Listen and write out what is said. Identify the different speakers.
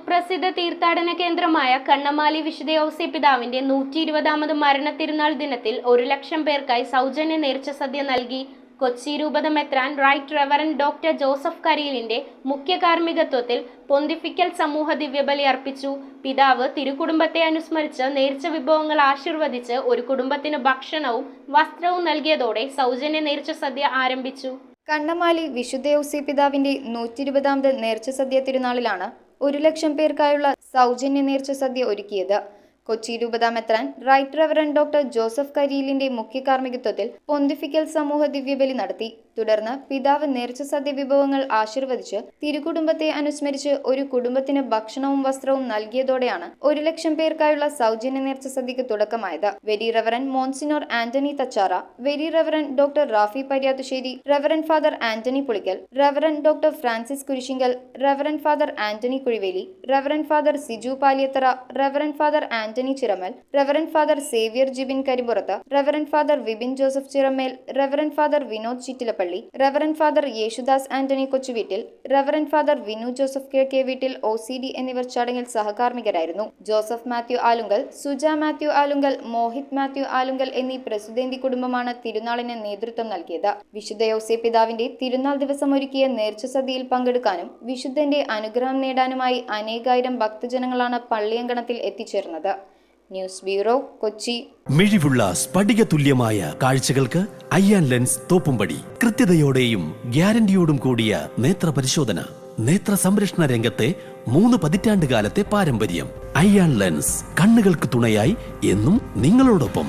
Speaker 1: സുപ്രസിദ്ധ തീർത്ഥാടന കേന്ദ്രമായ കണ്ണമാലി വിശുദ്ധ ഔസേപ്പ് പിതാവിന്റെ 120ാമത് മരണത്തിരുനാൾ ദിനത്തിൽ 1,00,000 പേർക്കായി സൗജന്യ നേർച്ച സദ്യ നൽകി. കൊച്ചി രൂപത മെത്രാൻ റൈറ്റ് റെവറൻഡ് ഡോക്ടർ ജോസഫ് കരിയിലിന്റെ മുഖ്യ കാർമ്മികത്വത്തിൽ പൊന്തിഫിക്കൽ സമൂഹ ദിവ്യബലി അർപ്പിച്ചു. പിതാവ് തിരുകുടുംബത്തെ അനുസ്മരിച്ച് നേർച്ച വിഭവങ്ങൾ ആശീർവദിച്ച് ഒരു കുടുംബത്തിന് ഭക്ഷണവും വസ്ത്രവും നൽകിയതോടെ സൗജന്യ നേർച്ച സദ്യ ആരംഭിച്ചു.
Speaker 2: കണ്ണമാലി വിശുദ്ധ ഔസേപ്പ് പിതാവിന്റെ 120ാമത് നേർച്ച സദ്യ തിരുനാളിലാണ് 1,00,000 പേർക്കായുള്ള സൗജന്യ നേർച്ച സദ്യ ഒരുക്കിയത്. കൊച്ചി രൂപത മെത്രാൻ റൈറ്റ് റെവറൻഡ് ഡോക്ടർ ജോസഫ് കരിയിലിന്റെ മുഖ്യ കാർമ്മികത്വത്തിൽ പൊന്തിഫിക്കൽ സമൂഹ ദിവ്യബലി നടത്തി. തുടർന്ന് പിതാവ് നേർച്ച സദ്യ വിഭവങ്ങൾ ആശീർവദിച്ച് തിരുകുടുംബത്തെ അനുസ്മരിച്ച് ഒരു കുടുംബത്തിന് ഭക്ഷണവും വസ്ത്രവും നൽകിയതോടെയാണ് 1,00,000 പേർക്കായുള്ള സൗജന്യ നേർച്ച സദ്യക്ക് തുടക്കമായത്. Very reverend monsignor Antony Thachara, very reverend doctor Raphy Pariyathussery, reverend father Antony Pulickal, reverend doctor Francis Kurisingal, reverend father Antony Kuzhiveli, reverend father Siju Paliyathara, reverend father Antony Chiramal, reverend father Xavier Jibin Karipurath, reverend father Vipin Joseph Chiramel, reverend father Vinod Chittilappilly, reverend father Yesudas Antony Kochuveettil, reverend father Vinu Joseph Kizhakke Veettil OCD എന്നിവർ ചടങ്ങിൽ സഹകാർമ്മികരായിരുന്നു. ജോസഫ് മാത്യു ആലുങ്കൽ, സുജ മാത്യു ആലുങ്കൽ, മോഹിത് മാത്യു ആലുങ്കൽ എന്നീ പ്രസിദ്ധേന്തി കുടുംബമാണ് തിരുനാളിന് നേതൃത്വം നൽകിയത്. വിശുദ്ധ ഔസേപ്പ് പിതാവിന്റെ തിരുനാൾ ദിവസം ഒരുക്കിയ നേർച്ച സദ്യയിൽ പങ്കെടുക്കാനും വിശുദ്ധന്റെ അനുഗ്രഹം നേടാനുമായി അനേകായിരം ഭക്തജനങ്ങളാണ് പള്ളിയങ്കണത്തിൽ എത്തിച്ചേർന്നത്. News bureau, Kochi.
Speaker 3: മിഴിവുള്ള സ്ഫടിക തുല്യമായ കാഴ്ചകൾക്ക് അയ്യാൻ ലെൻസ് തോപ്പുംപടി. കൃത്യതയോടെയും ഗ്യാരണ്ടിയോടും കൂടിയ നേത്ര പരിശോധന. നേത്ര സംരക്ഷണ രംഗത്തെ 3 പതിറ്റാണ്ട് കാലത്തെ പാരമ്പര്യം. അയ്യാൻ ലെൻസ്, കണ്ണുകൾക്ക് തുണയായി എന്നും നിങ്ങളോടൊപ്പം.